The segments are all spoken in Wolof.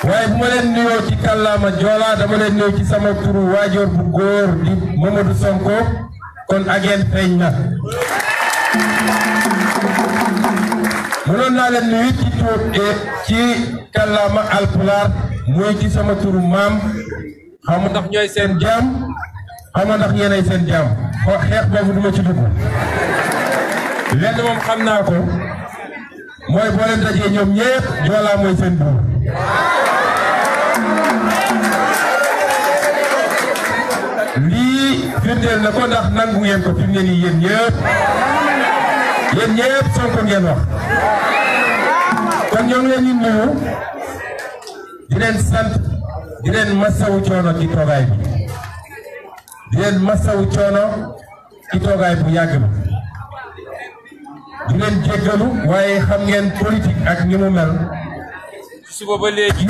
waaye bu ma leen nuyoo ci kàllaama Joola dama leen nuyoo ci sama turu waajur bu góor di Mamadou Sonko kon ageen feeñ na mënoon naa leen nuyu ci tur ci kàllaama alpulaar muy ci sama turu maam xam ndax ñooy seen jaam xam ndax yéenay seen jaam xeex boobu duma ci dugg lenn moom xam naa ko mooy boo leen dajee ñoom ñëpp Joola mooy seen buur lii firndeel na ko ndax nangu ngeen ko fi mu ne nii yéen ñëpp Sonko ngeen wax kon ñoo ngi leen di nuyu di leen sant di leen masawu coono ci toogaay bi di leen masawu coono ci toogaay bu yàgg bi di leen jéggalu waaye xam ngeen politique ak ni mu mel suba ba léegi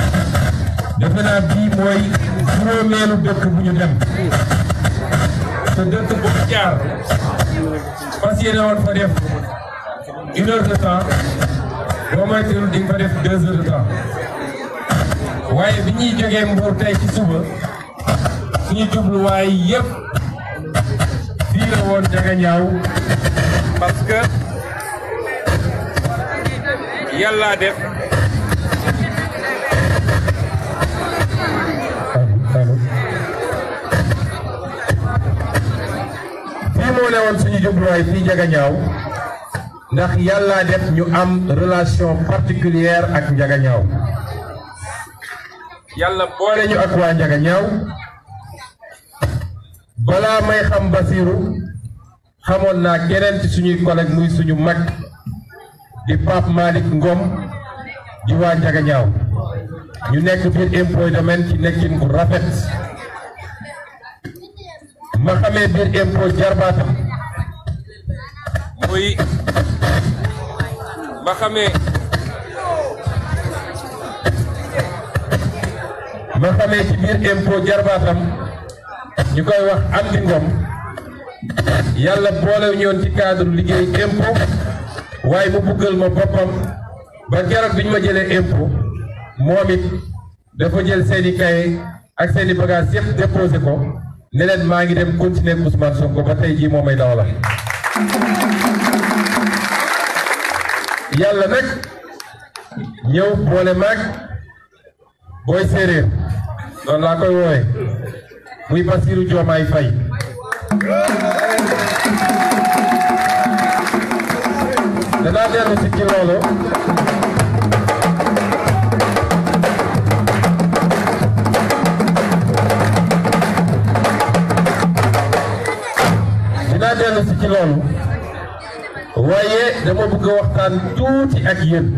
defe naa bii mooy juróomeelu dëkk bu ñu dem te dëkk bu ñu jaar fas yéene woon fa def 1 heure de temps boo moytuwul di nga fa def 2 heures de temps waaye bi ñuy jógee Mbour tey ci suba suñu jubluwaay yépp fii la woon Ndiaganiao parce que yàlla def fii moo ne woon suñu jubluwaay fii Ndiaganiao ndax yàlla def ñu am relation particulière ak Ndiaganiao yàlla boole ñu ak waa Ndiaganiao balaa may xam Basirou xamoon naa keneen ci suñuy collègue muy suñu mag di Pape Malick Ngom di waa Ndiaganiao ñu nekk biir impôt domaine ci nekkin bu rafet ma xamee biir impôt jarbaatam muy ma xamee ci biir impôt jarbaatam ñu koy wax Amdi Ngom yàlla boole ñoon ci cadre liggéey impôt waaye mu buggal ma boppam ba keroog bi ñu ma jëlee impôt moom it dafa jël seeni kaye ak seeni bagage yëpp déposé ko ne leen maa ngi dem continuer Ousmane Sonko ba tey jii moo may dawala yàlla nag ñëw boole maag booy séeréer noonu laa koy woowe muy Bassirou Diomaye Faye danaa dellu si ci loolu waaye dama bëgg a waxtaan tuuti ak yéen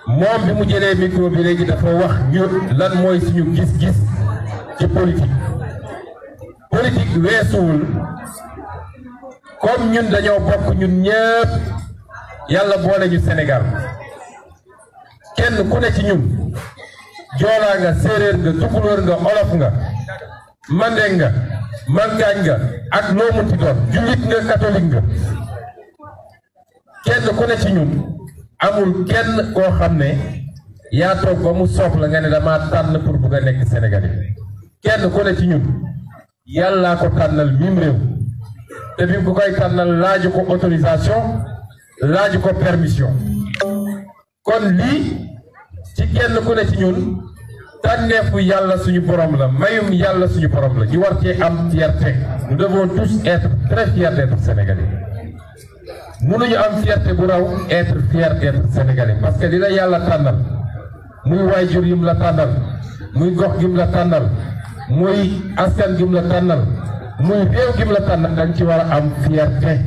moom bi mu jëlee micro bi léegi dafa wax ñu lan mooy suñu gis-gis ci politique weesuwul comme ñun dañoo bokk ñun ñëpp yàlla boole ñu Sénégal kenn ku ne ci ñun joolaa nga séeréer nga tukulóor nga olof nga mandeng nga mankaañ nga ak loo munti doon jullit nga catholique nga kenn ku ne ci ñun amul kenn koo xam ne yaa toog ba mu soob la nga ne dama tànn pour bugg a nekk Sénégalais kenn ku ne ci ñun yàllaa ko tànnal mim réew te bi bu koy tànnal laaju ko autorisation laaju ko permission kon lii ci kenn ku ne ci ñun tànneefu yàlla suñu borom la mayum yàlla suñu borom la ñu war cee am fierté nous devons tous être très fiers d'être sénégalais mënuñu am fierté bu raw être fier d'être sénégalais parce que li la yàlla tànnal muy waajur yim la tànnal muy gox gim la tànnal muy askan gim la tànnal muy réew gim la tànnal dañ ci war a am fierté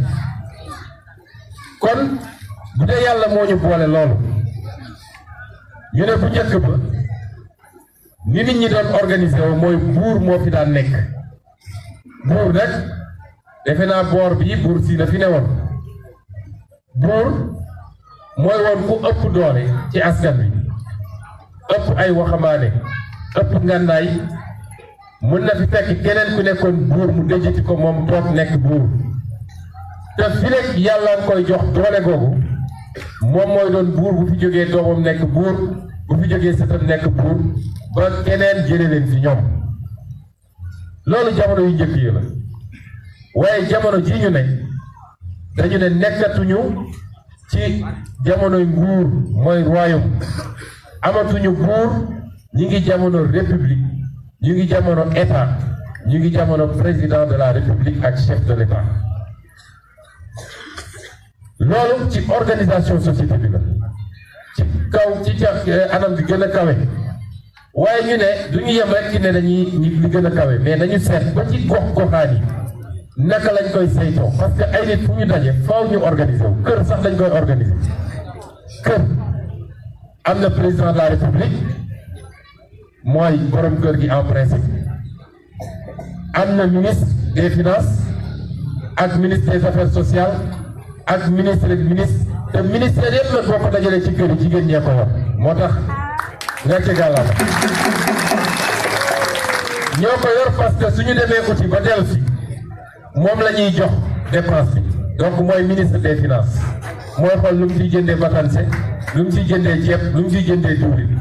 kon bu dee yàlla moo ñu boole loolu ñu ne bu njëkk ba ni nit ñi doon organisé wu mooy buur moo fi daan nekk buur nag defe naa boor bi buur si na fi ne woon buur mooy woon ku ëpp doole ci askan wi ëpp ay waxambaane ëpp ngànnaay mën na fi fekk keneen ku nekkoon buur mu déjati ko moom toog nekk buur te fi nekk yàlla koy jox doole googu moom mooy doon buur bu fi jógee doomam nekk buur bu fi jógee sëtam nekk buur ba keneen jëlee leen fi ñoom loolu jamono yu njëkk yi la waaye jamono ji ñu ne dañu ne nekkatuñu ci jamonoy nguur mooy royaume amatuñu buur ñu ngi jamono république ñu ngi jamono état ñu ngi jamono président de la république ak chef de l'état loolu ci organisation société bi la ci kaw ci anam bi gën a kawe waaye ñu ne du ñu yem rek ci ne dañuy li gën a kawe mais dañu seet ba ci gox-goxaan yi naka lañ koy saytoo parce que ay nit fu ñu daje faaw ñu organiser wu kër sax dañ koy organiser kër am na président de la république mooy borom kër gi en principe am na ministre des finances ak ministre des affaires sociales ak ministre te ministère yëpp nag boo ko dajalee ci kër yi jigéen ñee ko war moo tax ngecce gàllaama ñoo ko yor parce que suñu demee uti ba dellu si moom la ñuy jox dépense bi donc mooy ministre des finances mooy xool lu mu ciy jëndee batanse lu mu ciy jëndee ceeb lu mu ciy jëndee diwlin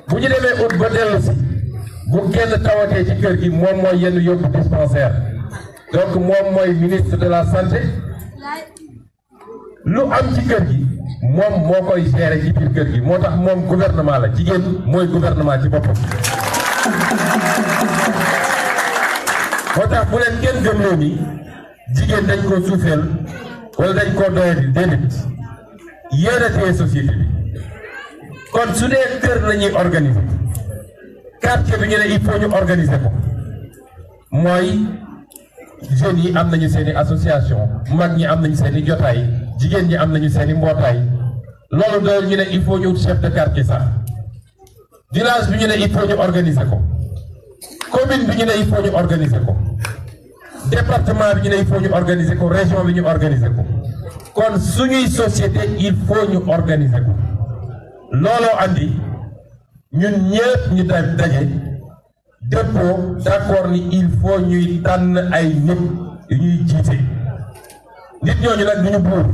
bu ñu demee ut ba dellu si bu kenn tawatee ci kër gi moom mooy yenn yóbbu dispensaire donc moom mooy ministre de la santé lu am ci kër gi moom moo koy gérer ci biir kër gi moo tax moom gouvernement la jigéen mooy gouvernement ci boppam moo tax bu leen kenn gëmloo ni jigéen dañ koo suufeel wala dañ koo doyadi déedéet yéen a téye société bi kon su dee kër lañuy organiser quartier bi ñu ne il faut ñu organiser ko mooy jeunes yi am nañu seeni association mag ñi am nañu seeni jotaay jigéen ñi am nañu seeni mbootaay loolu doyul ñu ne il faut ñu chef de quartier sax village bi ñu ne il faut ñu organiser ko commune bi ñu ne il faut ñu organiser ko département bi ñu ne il faut ñu organiser ko région bi ñu organiser ko kon suñuy société il faut ñu organiser ko looloo andi ñun ñëpp ñu daje dépôt d'accord ni il faut ñuy tànn ay nit yu ñuy jiite nit ñooñu nag du ñu buur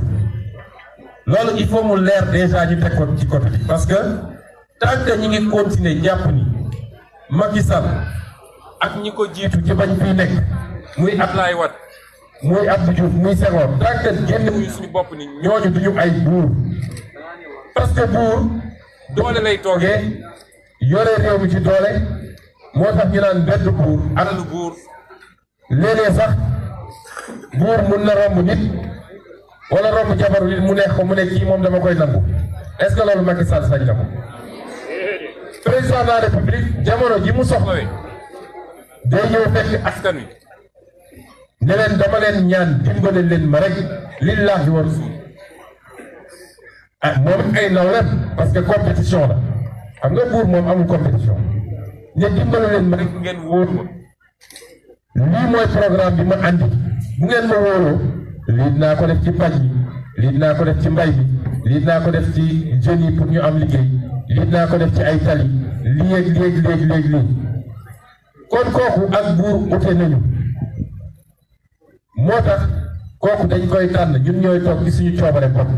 loolu il faut mu leer déjà ñu teg ko ci côté bi parce que tant que ñi ngi continuer jàpp ni Macky Sall ak ñi ko jiitu ci bañ fiy nekk muy Abdoulaye Wade muy Abdou Diouf muy Senghor tant que génn muy suñu bopp ni ñooñu duñu ay buur parce que buur doole lay toogee yore réew mi ci doole moo tax ñu naan bedd buur alalu buur léeg-léeg sax buur mun na romb nit wala romb jabaru nit mu neex ko mu ne kii moom dama koy nangu est-ce que loolu Macky Sall sañ na ko président de la république jamono ji mu soxlawee day ñëw fekk askan wi ne leen dama leen ñaan dimbale leen ma rek lillahi wa rasul ah moom ay nawlem parce que compétition la xam nga buur moom amul compétition ne dimbale leen ma rek ngeen wóor ma lii mooy programme bi ma andi bu ngeen ma wóoroo lii dinaa ko def ci paj mi lii dinaa ko def ci mbay mi lii dinaa ko def ci jeunes yi pour ñu am liggéey lii dinaa ko def ci ay tali léegi kon kooku ak buur ute nañu moo tax kooku dañ koy tànn ñun ñooy toog ci suñu coobare bopp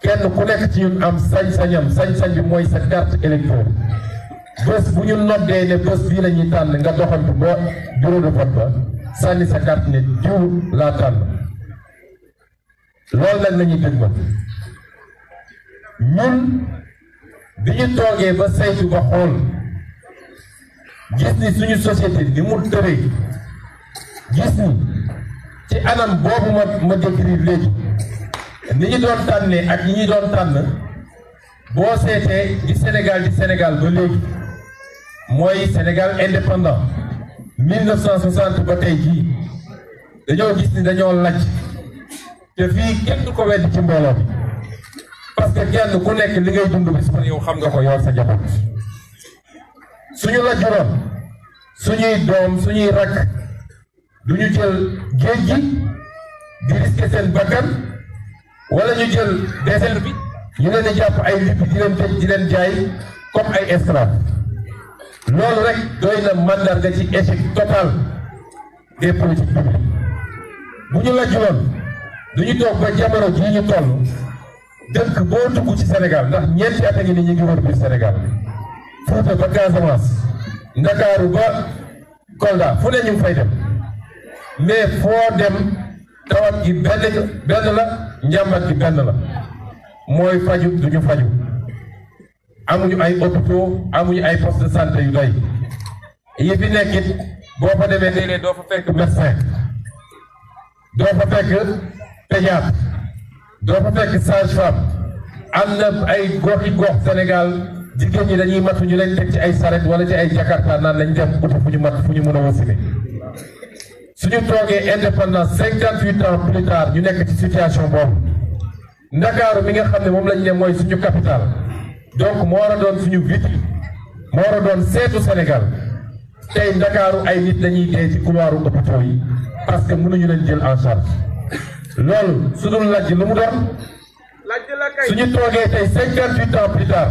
kenn ku nekk ci ñun am sañ-sañ bi mooy sa carte électeur bés bu ñu noddee ne bés bii la ñuy tànn nga doxantu ba bureau de vote ba sànni sa carte ne diw laa tànn loolu nag la ñuy dëgmal ñun bi ñu toogee ba saytu ba xool gis ni suñu société ni mu tëree gis ni ci anam boobu ma décrire léegi ni ñu doon tànnee ak ñi ñu doon tànn boo seetee di Sénégal ba léegi mooy Sénégal indépendant 1960 ba tey jii dañoo gis ni dañoo lajj te fii kenn du ko weddi ci mbooloo bi parce que kenn ku nekk li ngay dund bis par yow xam nga ko yor sa jaboot suñu lajjuroon suñuy doom suñuy rakk duñu jël géej gi di risquer seen bakkan wala ñu jël désert bi ñu leen di jàpp ay lipp di leen tëj di leen jaay comme ay esclaves loolu rek doy na mandarga ci échec total des politiques publiques bu ñu lajjuroon duñu toog ba jamono jii ñu toll dëkk boo dugg ci Sénégal ndax ñeenti at a ngi ni ñu ngi wër biir Sénégal Fouta ba Casamance Ndakaaru ba Kolda fu ne ñu ngi fay dem mais foo dem tawat gi benn la njàmbat gi benn la mooy faju duñu faju amuñu ay hôpitaux amuñu ay poste de santé yu doy yi fi nekk it boo fa demee léeg-léeg doo fa fekk médecin doo fa fekk pédiatre doo fa fekk sage-femme am na ay goxi gox Sénégal jigéen ñi dañuy matu ñu leen teg ci ay saret wala ci ay jakarta naan lañ dem uti fu ñu mat fu ñu mën a wasine suñu toogee indépendance 58 ans plus tard ñu nekk ci situation boobu Ndakaaru mi nga xam ne moom lañ ne mooy suñu capital donc moo war a doon suñu vitrine moo war a doon seetu Sénégal tey Ndakaaru ay nit dañuy dee ci couloiru hôpitaux yi parce que mënuñu leen jël en charge loolu su dul lajj lu mu doon suñu toogee tey 58 ans plus tard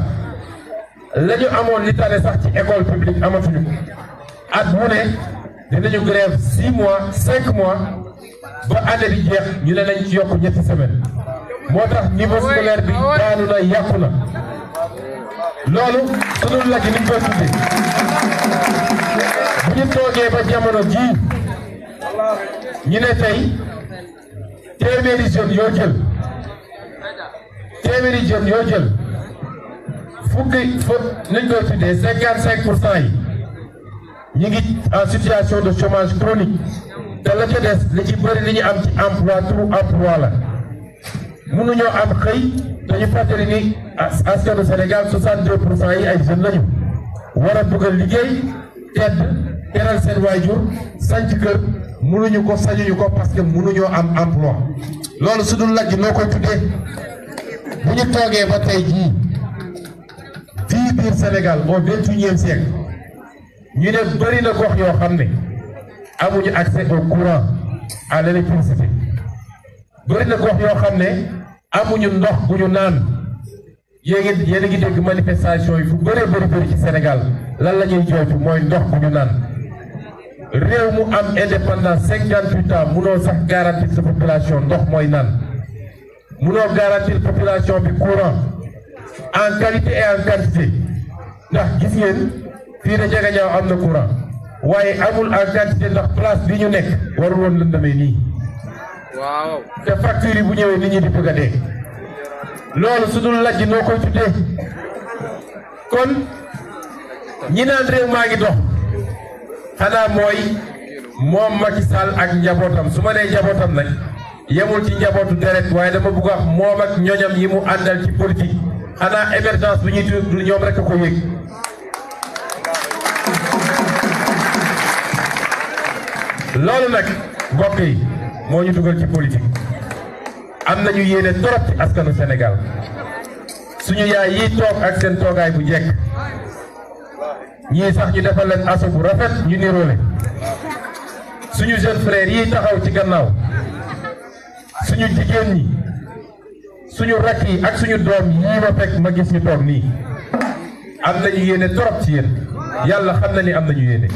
la ñu amoon li tane sax ci école publique amatuñu ko at mu ne dinañu grève 6 mois 5 mois ba année bi jeex ñu ne nañ ci yokk ñetti semaine moo tax niveau scolaire bi daanu na yàqu na loolu su dul lajj ni ñu koy tuddee bu ñu toogee ba jamono jii ñu ne tey téeméeri jeunes yoo jël fukki nañ koy tuddee 55% yi ñu ngi en situation de chômage chronique te la ca des li ci bëri li ñu am ci emploi turu emploi la mënuñoo am xëy dañu fàttali ni askanu Sénégal 62% yi ay jeunes lañu war a bëgg a liggéey teral seen waajur sanc kër mënuñu ko sañuñu ko parce que mënuñoo am emploi loolu su dul lajj noo koy tuddee bu ñu toogee ba tey jii fii biir Sénégal au 21e siècle ñu ne bëri na gox yoo xam ne amuñu accès au courant à l'électricité bëri na gox yoo xam ne amuñu ndox bu ñu naan yéen a ngi dégg manifestation yi fu bëree bëri ci Sénégal lan la ñuy jooytu mooy ndox bu ñu naan réew mu am indépendance 58 ans munoo sax garantir sa population ndox mooy naan munoo garantir population bi courant en qualité et en quantité ndax gis ngeen fii de Diaganiao am na courant waaye amul en quantité ndax place bi ñu nekk warul woon lëndamee nii waaw te facture yi bu ñëwee nit ñi di bëgg a dee loolu su dul lajj noo koy tuddee kon ñi naan réew maa ngi dox xanaa mooy moom Macky Sall ak njabootam su ma nee njabootam nag yemul ci njabootu deret waaye dama bëgg a wax moom ak ñoñam yi mu àndal ci politique xanaa émergence bi ñuy tudd ñoom rek a ko yëg loolu nag mbokk yi moo ñu dugal ci politique am nañu yéene trop ci askanu Sénégal suñu yaay yi toog ak seen toogaay bu jekk ñii sax ñu defal leen aso bu rafet ñu niroole suñu jeune frère yi taxaw ci gannaaw suñu jigéen ñi suñu rakk yi ak suñu doom yii ma fekk ma gis ñu toog nii am nañu yéene trop ci yéen yàlla xam na ni am nañu yéene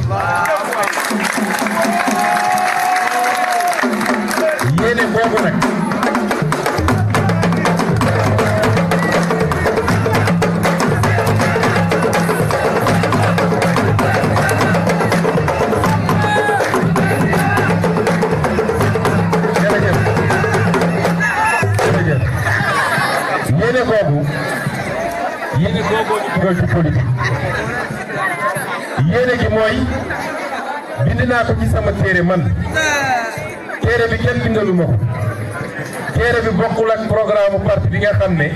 yéene boobu nag yéene boobu ñu dugal ci politique yéene gi mooy bind naa ko ci sama téere man téere bi kenn bindalu ma ko téere bi bokkul ak programme parti bi nga xam ne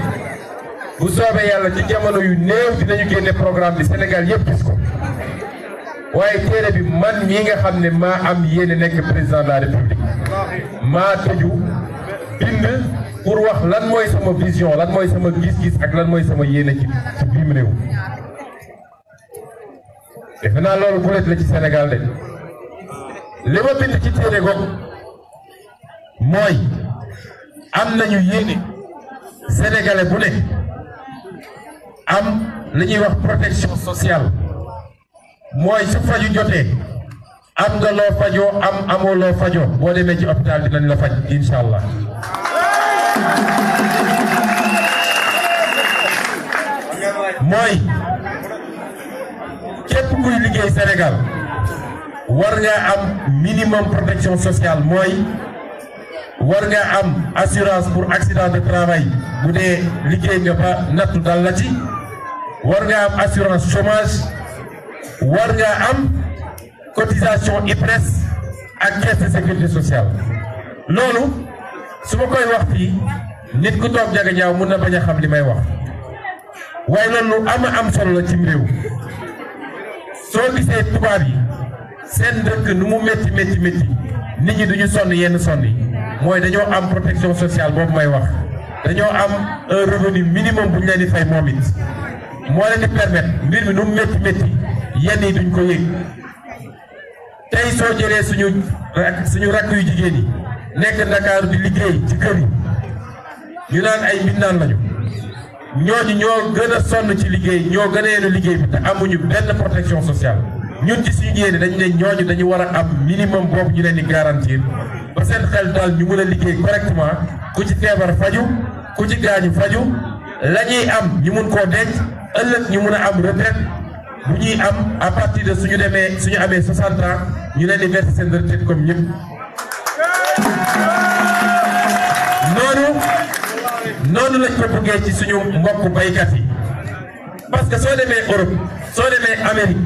bu soobee yàlla ci jamono yu néew dinañu génne programme bi Sénégal yëpp gis ko waaye téere bi man mii nga xam ne maa am yéene nekk président de la République maa tëju bind pour wax lan mooy sama vision lan mooy sama gis-gis ak lan mooy sama yéene ci biim réew defe naa loolu gulet la ci Sénégal de li ma bind ci téere googu mooy am nañu yéene sénégalais bu ne am li ñuy wax protection sociale mooy su faju jotee am nga loo fajoo amoo loo fajoo boo demee ci hôpital dinañ la faj incha allah mooy képp kuy liggéey Sénégal war nga am minimum protection sociale mooy war nga am assurance pour accident de travail bu dee liggéey nga ba nattu dal la ci war nga am assurance chômage war nga am cotisation IPRES ak caisse de sécurité sociale loolu su ma koy wax fii nit ku toog jaga ñaaw mun na bañ a xam li may wax waaye loolu am solo la ci réew soo gisee tubaab yi seen dëkk nu mu métti nit ñi duñu sonn yenn sonn yi mooy dañoo am protection sociale boobu may wax dañoo am un revenu minimum bu ñu leen di fay moom it moo leen di permettre mbir mi nu mu métti yenn yi duñ ko yëg tey soo jëlee suñu rakk yu jigéen yi nekk Ndakaaru di liggéey ci kër yi ñu naan ay mbindaan lañu ñooñu ñoo gën a sonn ci liggéey ñoo gën a yenu liggéey bi te amuñu benn protection sociale ñun ci suñu yéene dañu ne ñooñu dañu war a am minimum boobu ñu leen di garantir ba seen xel daal ñu mën a liggéey correctement ku ci feebar faju ku ci gaañu faju la ñuy am ñu mun koo denc ëllëg ñu mun a am retraite bu ñuy am à partir de suñu amee 60 ans ñu leen di verser seen retraite comme ñëpp. noonu lañ ko bëggee ci suñu mbokk baykat yi parce que soo demee Europe soo demee Amérique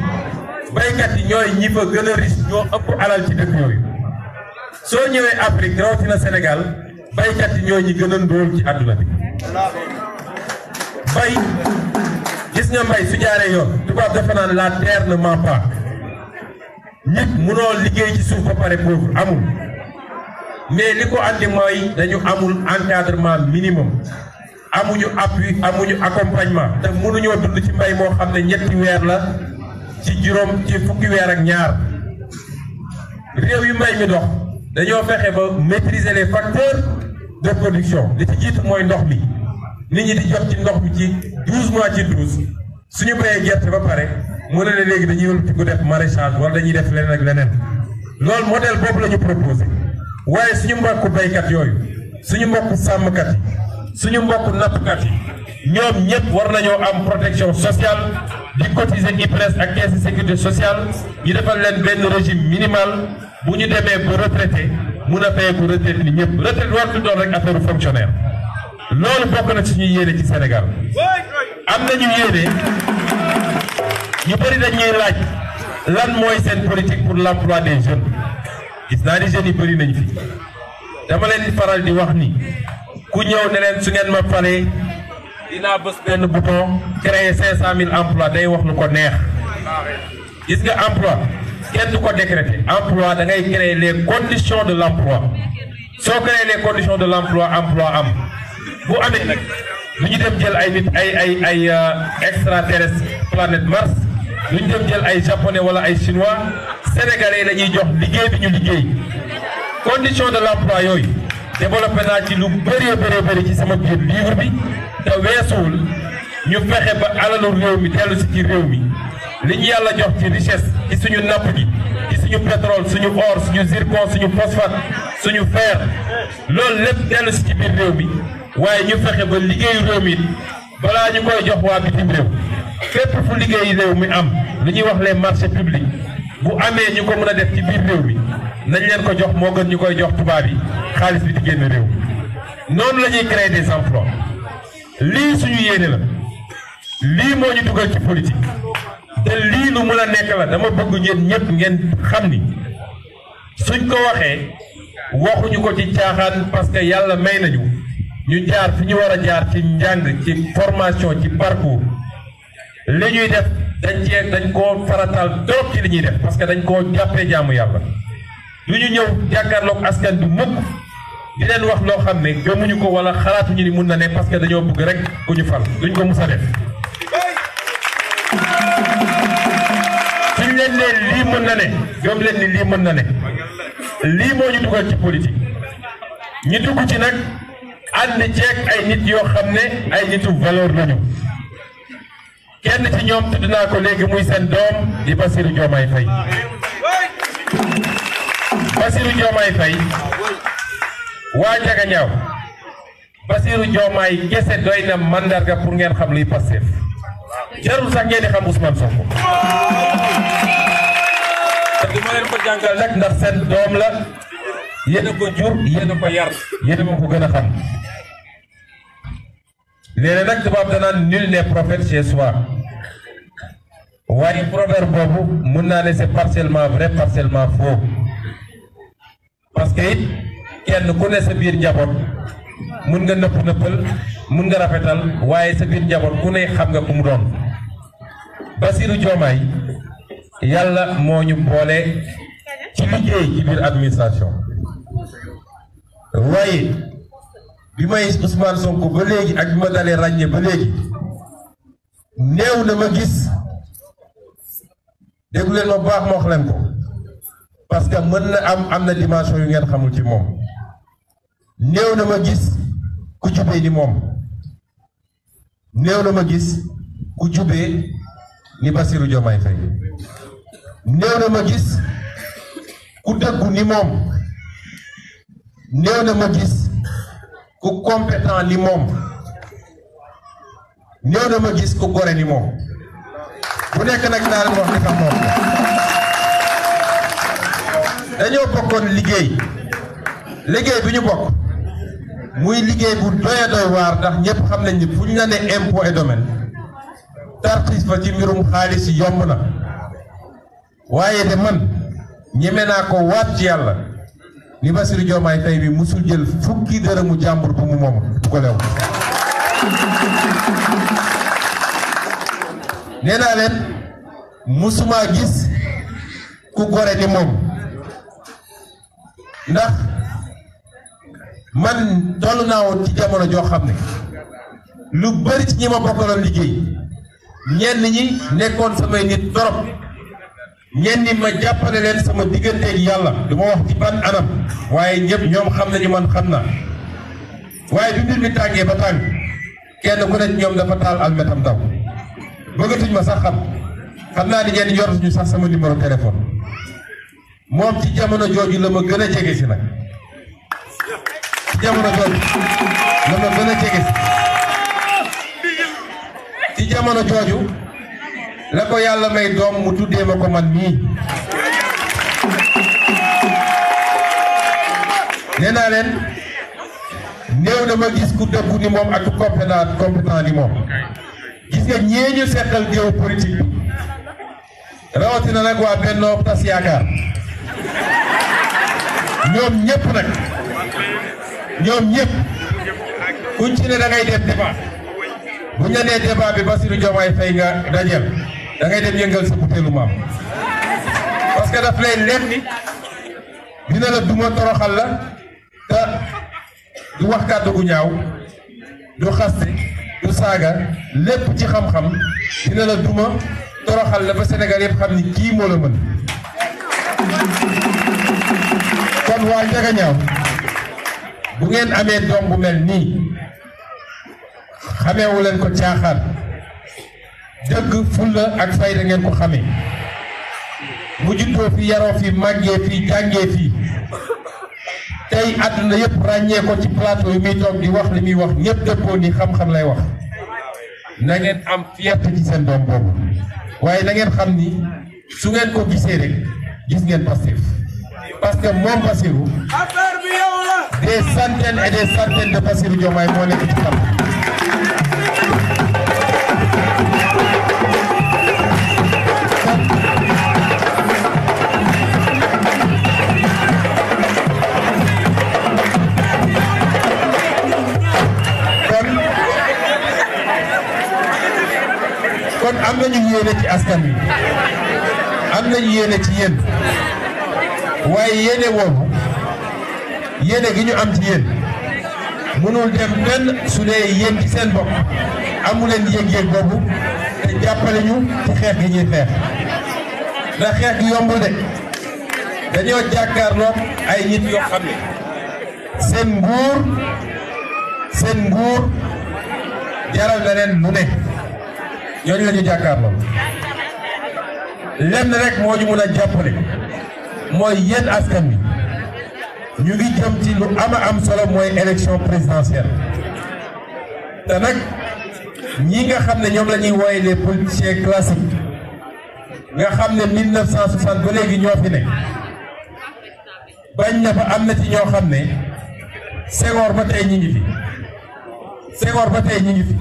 baykat yi ñooy ñi fa gën a riche ñoo ëpp alal ci dëkk yooyu soo ñëwee Afrique rawatina Sénégal baykat yi ñoo ñi gën a ndóol ci àdduna bi bay gis nga mbay su jaaree yoon tubaab dafa naan la terre ne ment pas nit munoo liggéey ci suuf ba pare pauvre amul mais li ko andi mooy dañu amul encadrement minimum amuñu appui amuñu accompagnement te mënuñoo dund ci mbay moo xam ne ñetti weer la ci fukki weer ak ñaar réew yu mbay mi dox dañoo fexe ba maîtriser les facteurs de production li ci jiitu mooy ndox mi nit ñi di jot ci ndox mi ci 12 mois ci 12 suñu bayee gerte ba pare mu ne léegi dañuy wëlbati ko def maraîchage wala dañuy def leneen ak leneen loolu modèle boobu la ñu proposé waaye suñu mbokku baykat yooyu suñu mbokku sàmmkat yi suñu mbokku nappkat yi ñoom ñëpp war nañoo am protection sociale di cotiser IPRES ak caisse de sécurité sociale ñu defal leen benn régime minimal bu ñu demee ba retraité mun a fay ko retraite ni ñëpp retraite wartu doon rek affaire fonctionnaire loolu bokk na suñu yéene ci Sénégal am nañu yéene ñu bëri dañuy laaj lan mooy seen politique pour l'emploi des jeunes gis naa ni jeunes yi bëri nañ fi dama leen di faral di wax ni ku ñëw ne leen su ngeen ma falee dinaa bës benn bouton créer 500 000 emplois day wax lu ko neex gis nga emploi kenn du ko décréter emploi da ngay créer les conditions de l'emploi soo créer les conditions de l'emploi emploi am bu amee nag lu ñu dem jël ay nit ay extraterrestre planète Mars lu ñu dem jël ay japonais wala ay chinois sénégalais la ñuy jox liggéey bi ñu liggéey condition de l'emploi yooyu développé naa ci lu bëri ci sama biir livre bi te weesuwul ñu fexe ba alalu réew mi dellu si ci réew mi li ñu yàlla jox ci richesse ci suñu napp gi ci suñu pétrole suñu or suñu zircon suñu phosphate suñu fer loolu lépp dellu si ci biir réew mi waaye ñu fexe ba liggéeyu réew mi balaa ñu koy jox waa bitim réew fépp fu liggéeyu réew mi am lu ñuy wax les marchés publics bu amee ñu ko mën a def ci biir réew mi nañ leen ko jox moo gën ñu koy jox tubaab yi xaalis bi di génn réew noonu la ñuy créer des emplois lii suñu yéene la lii moo ñu dugal ci politique te lii lu mën a nekk la dama bëgg ñeen ñëpp ngeen xam ni suñ ko waxee waxuñu ko ci caaxaan parce que yàlla may nañu ñu jaar fi ñu war a jaar ci njàng ci formation ci parcours li ñuy def dañ koo faratal trop ci li ñuy def parce que dañ koo jàppee jaamu yàlla du ñu ñëw jàkkaarloog askan bi mukk di leen wax loo xam ne gëmuñu ko wala xalaatuñu ni mun na ne parce que dañoo bëgg rek ku ñu fal duñ ko mus a def suñ leen ne lii mën na ne gëm leen ni lii mën na ne lii moo ñu dugal ci politique ñu dugg ci nag ànd ceeg ay nit yoo xam ne ay nitu valeur lañu kenn ci ñoom tudd naa ko léegi muy seen doom di Bassirou Diomaye Faye Bassirou Diomaye Faye waa Ndiaganiao Bassirou Diomaye kese doy na mandarga pour ngeen xam luy Pastef jarul sax ngeen di xam Ousmane Sonko te du ma leen ko jàngal nag ndax seen doom la yéen a ko jur yéen a ko yar yéen a ma ko gën a xam léeg-léeg nag tubaab danaan nul n'est prophète chez soi waaye proverbe boobu mun naa ne c'est partiellement vrai partiellement faux parce que it kenn ku ne sa biir njaboot mun nga nëpp nëppal mun nga rafetal waaye sa biir njaboot ku ne xam nga ku mu doon Bassirou Diomaye yàlla moo ñu boole ci liggéey ci biir administration waaye bi may Ousmane Sonko ba léegi ak bi ma dalee ràññee ba léegi néew na ma gis déglu leen ma baax ma wax leen ko parce que mën na am na dimension yu ngeen xamul ci moom néew na ma gis ku jubee ni moom néew na ma gis ku jubee ni Bassirou Diomaye Faye néew na ma gis ku dëggu ni moom néew na ma gis ku compétent ni moom néew na ma gis ku gore ni moom bu nekk nag naa leen wax li tax moom dañoo bokkoon liggéey bi ñu bokk muy liggéey bu doy a doy waar ndax ñëpp xam nañ ni fu ñu la ne impôt et domaine tarxis fa ci mbirum xaalis yomb na waaye de man ñeme naa ko waat ci yàlla ni Bassirou Diomaye Faye bi musul jël fukki dërëmu jàmbur bu mu moom bu ko lew nee naa leen musuma gis ku gore ni moom ndax man toll naa woon ci jamono joo xam ne lu bari ci ñi ma bokkaloon liggéey ñenn ñi nekkoon samay nit torop ñenn ñi ma jàppale leen sama digganteeg yàlla du ma wax ci ban anam waaye ñëpp ñoom xam nañu man xam naa waaye bi mbir mi tàngee ba tàng kenn ku nekk ñoom dafa taal almetam daw bëggatuñ ma sax xam naa ni ñenn yoratuñu sax sama numéro téléphone moom ci jamono jooju la ma gën a jege si nag ci jamono jooju la ma gën a jege si ci jamono jooju la ko yàlla may doom mu tuddee ma ko man nii nee naa leen néew na ma gis ku dëggu ni moom ak ku compétent ni moom gis nga ñee ñu seqal géopolitique bi rawatina nag waa Benno Tas Yaakaar ñoom ñëpp kuñ ci ne da ngay def débat bu ñu nee débat bi Bassirou Diomaye Faye nga dajeel da ngay dem yëngal sa butéelu maam parce que daf lay leer ni dina la duma toroxal la te du wax kàddu gu ñaaw du xaste du saaga lépp ci xam-xam dina la duma toroxal la ba Sénégal yëpp xam ni kii moo la mën kon waa Ndiaga Ñaaw bu ngeen amee doom bu mel nii xameewu leen ko caaxaan dëgg fulla ak fayda ngeen ko xamee mu juddoo fi yaroo fi màggee fi jàngee fi tey àdduna yëpp ràññee ko ci plateau yi muy toog di wax li muy wax ñëpp dëppoo ni xam-xam lay wax na ngeen am fierté ci seen doom boobu waaye na ngeen xam ni su ngeen ko gisee rek gis ngeen Pastef parce que moom Bassirou des centaines et des centaines de Bassirou Diomaye moo nekk ci kam kon am nañu yéene ci askan wi am nañu yéene ci yéen waaye yéene woowu yéene gi ñu am ci yéen mënul dem fenn su dee yéen ci seen bopp amu leen yëg-yëg boobu te jàppale ñu ci xeex gi ñuy xeex ndax xeex gi yombul de dañoo jàkkaarloo ay nit yoo xam ne seen nguur jaral na leen lu ne ñooñu la ñu jàkkaarloo lenn rek moo ñu mun a jàppale mooy yéen askan wi ñu ngi jëm ci lu am solo mooy élection présidentielle te nag ñi nga xam ne ñoom la ñuy wooye les politiciens classiques nga xam ne 1960 ba léegi ñoo fi ne bañ na fa am na ci ñoo xam ne Senghor ba tey ñi ngi fi Senghor ba tey ñi ngi fi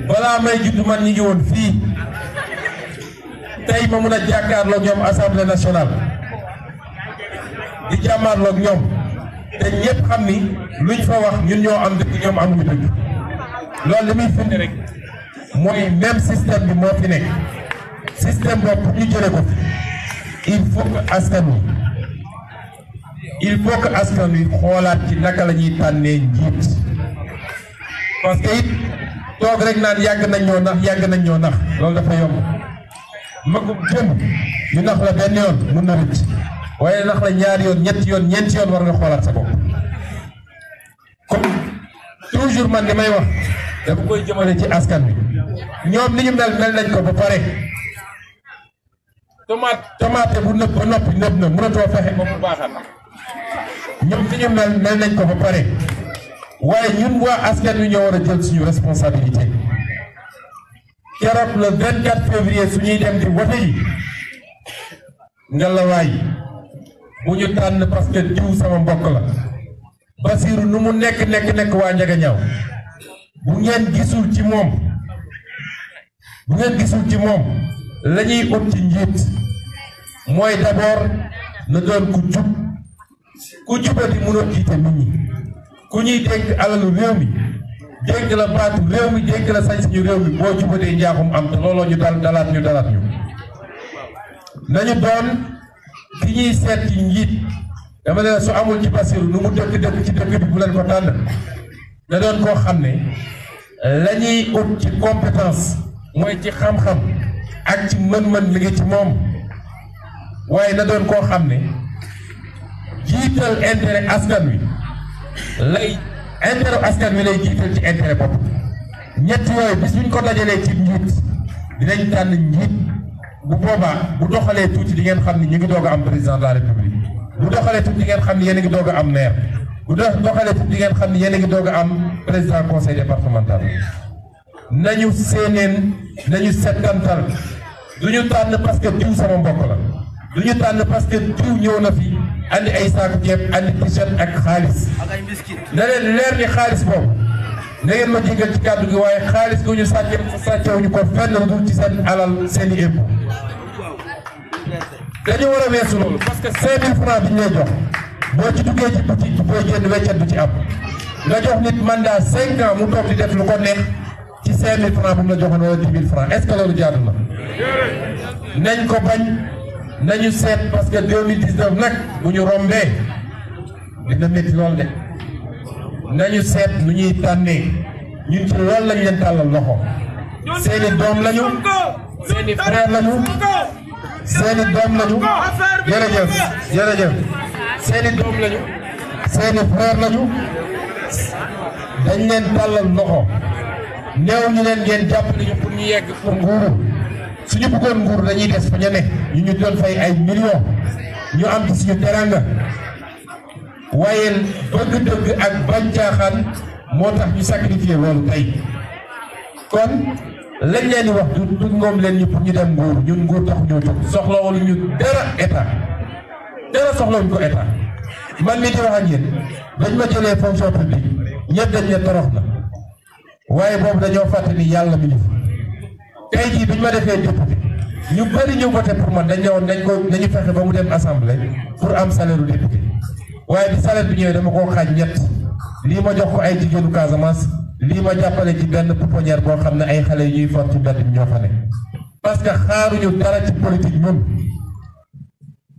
balaa may judd man ñi ngi woon fii tey ma mun a jàkkaarloog ñoom assemblée nationale di jàmmaarloog ñoom te ñëpp xam ni luñ fa wax ñun ñoo am dëgg ñoom amuñu dëgg loolu li muy firnde rek mooy même système bi moo fi nekk système boobu pour ñu jëlee ko il faut que askan wi xoolaat ci naka la ñuy tànnee njiit parce que it toog rek naan yàgg nañ ñoo nax loolu dafa yomb magum jëm ñu nax la benn yoon mun na rëcc waaye nax la ñaari yoon ñetti yoon ñeenti yoon war nga xoolaat sa bopp comme toujours man li may wax dafa koy jëmale ci askan wi ñoom ni ñu mel nañ ko ba pare tomate bu nëb ba noppi nëb na mënatoo fexe ba mu baaxal ñoom ni ñu mel nañ ko ba pare waaye ñun waa askan wi ñoo war a jël suñu responsabilité keroog le 24 février su ñuy dem di wote yi ngelawaay bu ñu tànn parce que diw sama mbokk la Basiru nu mu nekk waa Njagañaaw bu ngeen gisul ci moom la ñuy ut ci njiit mooy d'abord na doon ku jubati mënoo jiite nit ñi ku ñuy dénk alalu réew mi dénk la baatu réew mi dénk la sañ-sañu réew mi boo jubatee njaaxum am te looloo ñu dalaat ñu nañu doon ki ñuy seet ci njiit dama ne su amul ci Basiru nu mu dëkk ci dëkk bi bu leen ko tànn na doon koo xam ne la ñuy ut ci compétence mooy ci xam-xam ak ci mën-mën mi ngi ci moom waaye na doon koo xam ne jiital intérêt askan wi lay jiital ci intérêt bopp ñett yooyu bis buñ ko dajalee ci njiit dinañ tànn njiit bu boobaa bu doxalee tuuti di ngeen xam ni ñu ngi doog a am président de la république bu doxalee tuuti di ngeen xam ni yéen a ngi doog a am maire bu doxalee tuuti di ngeen xam ni yéen a ngi doog a am président conseil départemental nañu settantal du ñu tànn parce que diw sama mbokk la du ñu tànn parce que diw ñëw na fi andi ay saaku ceeb andi t-shirt ak xaalis na leen leer ni xaalis boobu na ngeen ma jégal ci kàddu gi waaye xaalis gu ñu sàccewuñu ko fenn lu dul ci seen alal seen i impôt dañu war a weesu loolu parce que 5000 francs bi ñu lay jox boo ci duggee ci boutique booy génn weccet du ci am nga jox nit mandat 5 ans mu toog di def lu ko neex ci 5000 francs bu mu la joxoon wala 10 000 francs est-ce que loolu jaadu na nañ ko bañ nañu seet parce que 2019 nag bu ñu rombee dina métti lool de nañu seet nu ñuy tànnee ñun ci loolu lañ leen tàllal loxo seeni doom lañu seeni frère lañu seeni doom lañu jërëjëf seeni doom lañu seeni frère lañu dañ leen tàllal loxo néew ñu leen ngeen jàppale ñu pour ñu yegg pour nguuru suñu bëggoon nguur dañuy des fa ñu ne ñu doon fay ay millions ñu am ci suñu teranga waaye bëgg-dëgg ak bañ caaxaan moo tax ñu sacrifier loolu tey kon lañ leen di wax du ngoom leen ñu pour ñu dem nguur ñun nguur tax ñoo jóg soxlawul ñu dara état soxlawuñ ko état man mi di wax ak yéen dañ ma jëlee fonction publique ñëpp dañ ne torox na waaye boobu dañoo fàtte ni yàlla mi ñu tey jii biñ ma defee député ñu bëri ñu voté pour man dañ ne woon dañu fexe ba mu dem assemblée pour am salaire u député waaye bi salaire bi ñëwee dama koo xaaj ñett lii ma jox ko ay jigéenu Casamance lii ma jàppale ci benn pouponnière boo xam ne ay xale yu ñuy fort ci mbedd bi ñoo fa ne parce que xaaruñu dara ci politique ñun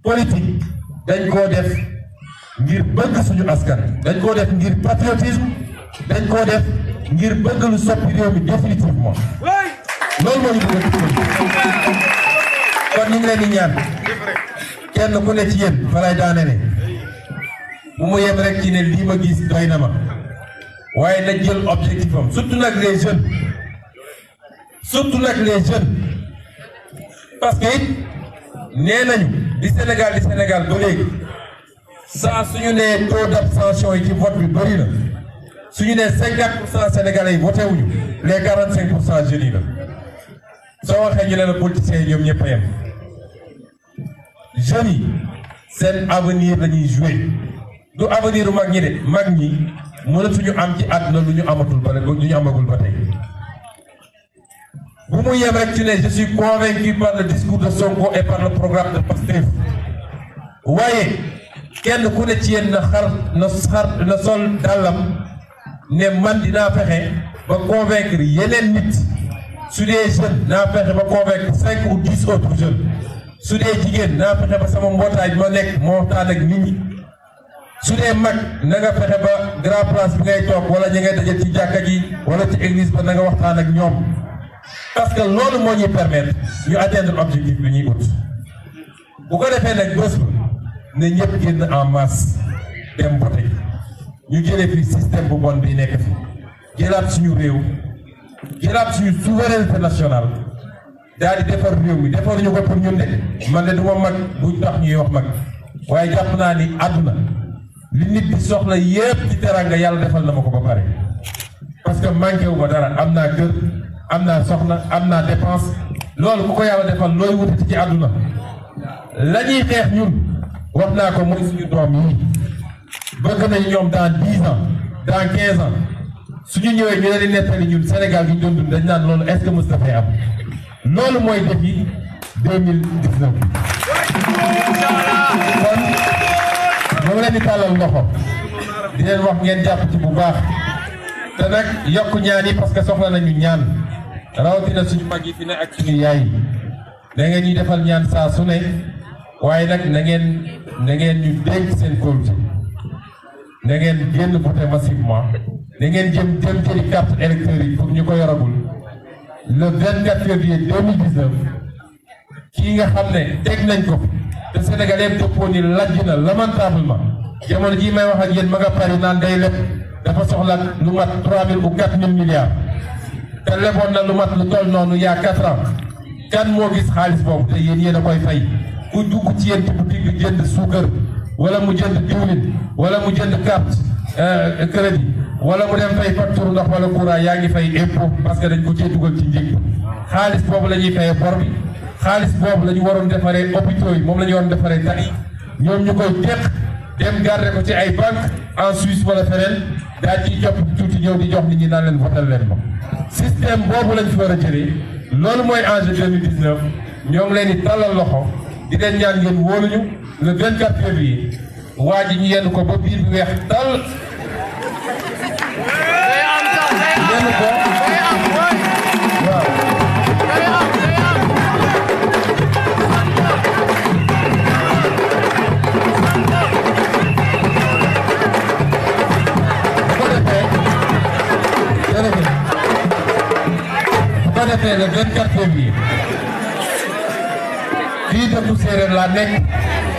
politique dañ koo def ngir bëgg suñu askan dañ koo def ngir patriotisme dañ koo def ngir bëgg lu soppi réew mi définitivement loolu moo ñu bëgg kon ñu ngi leen di ñaan kenn ku ne ci yéen fa lay daane ne bu mu yem rek ci ne lii ma gis doy na ma waaye na jël objectif am surtout nag les jeunes parce que it nee nañu di Sénégal ba léegi saa suñu nee taux d'abstention yi ci vote bi bëri na suñu nee 50% sénégalais yi voté wuñu les 45% jeunes yi la soo waxee ñu ne la politiciens yi ñoom ñëpp a yem jeunes yi seen avenir la ñuy joué du avenir u mag ñi de mag ñi mënatuñu am ci àdduna lu ñu amatul ba lu ñu amagul ba tey bu mu yem rek ci ne je suis convaincu par le discours de Sonko et par le programme de Pastef waaye kenn ku ne ci yéen na sol dàllam ne man dinaa fexe ba convaincre yeneen nit su dee jeune naa fexe ba convaincre 5 ou 10 autres jeunes su dee jigéen naa fexe ba sama mbootaay ma nekk moo waxtaan ak nit ñi su dee mag na nga fexe ba grand place bi ngay toog wala ñi ngay daje ci jàkka ji wala ci église ba na nga waxtaan ak ñoom parce que loolu moo ñuy permettre ñu atteindre objectif bi ñuy ut bu ko defee nag bés ba ne ñëpp génn en masse dem voté ñu jëlee fi système bu bon bi nekk fi jëlaat suñu réew jëlaat suñu souveraineté nationale daal di defar réew mi defaruñu ko pour ñun de man de du ma mag buñ tax ñuy wax mag waaye jàpp naa ni àdduna li nit di soxla yépp ci teranga yàlla defal na ma ko ba pare parce que manqué wu ma dara am naa kër am naa soxna am naa dépense loolu ku ko yàlla defal looy wutati ci àdduna la ñuy xeex ñun wax naa ko mooy suñu doom yi bëgg nañ ñoom dans 10 ans dans 15 ans suñu ñëwee ñu leen di nettali ñun Sénégal gi ñu doon dund dañ naan loolu est-ce que mos dafay am loolu mooy défi 2019 kon ñoo leen di tàllal loxo di leen wax ngeen jàpp ci bu baax te nag yokk ñaan yi parce que soxla nañu ñaan rawatina suñu mag yi fi ne ak suñu yaay yi da ngeen ñuy defal ñaan saa su ne waaye nag na ngeen ñu dénk seen kóolute na ngeen génn voté massivement na ngeen jëm jëli carte électeur yi pour ñu ko yoragul le 24 février 2019 kii nga xam ne teg nañ ko te Sénégal yëpp dëppoo ni lajj na lamentablement jamono jii may wax ak yéen ma nga pari naan day leb dafa soxla lu mat 3000 ou 4000 milliards te leboon na lu mat lu toll noonu il y a 4 ans kan moo gis xaalis boobu te yéen a koy fay ku dugg ci yéen ci boutique bi jënd suukar wala mu jënd diwlin wala mu jënd carte crédit wala mu dem fay facture ndox wala courant yaa ngi fay impôt parce que dañ ko cee dugal ci njëg xaalis boobu la ñuy fayee bor bi xaalis boobu la ñu waroon defaree hôpitaux yi moom la ñu waroon defaree tali ñoom ñu koy teq dem garder ko ci ay banque en Suisse wala feneen daal ciy jopp tuuti ñëw di jox nit ñi naan leen votal leen ma système boobu lañ fi war a jëlee loolu mooy enjeu 2019 ñoo ngi leen di tàllal loxo di leen ñaan ngeen wóoluñu le 24 février waa ji ñu yenn ko ba biir bi weex tàll yenn ko waaw bu ko defee le 24 février fii dëkku séeréer laa nekk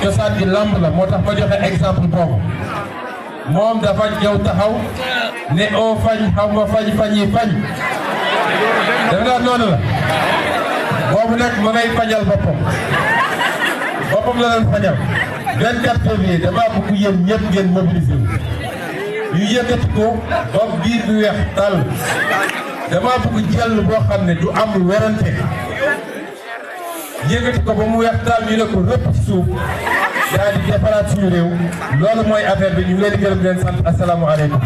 cosaan bi lamb la moo tax ma joxe exemple boobu moom dafa ñëw taxaw ne oo fañ xaw ma fañ dafa naan noonu la boobu nag ma ngay fañal boppam la leen fañal 24 février damaa bëgg yéen ñëpp ngeen mobilisé ñu yëkkati ko ba biir bi weex tàll damaa bëgg jël boo xam ne du am werante yëkkati ko ba mu weex tàll ñu ne ko rëpp ci suuf daal di defaraat suñu réew loolu mooy affaire bi ñu ngi leen di gërëm leen sant asalaamaaleykum.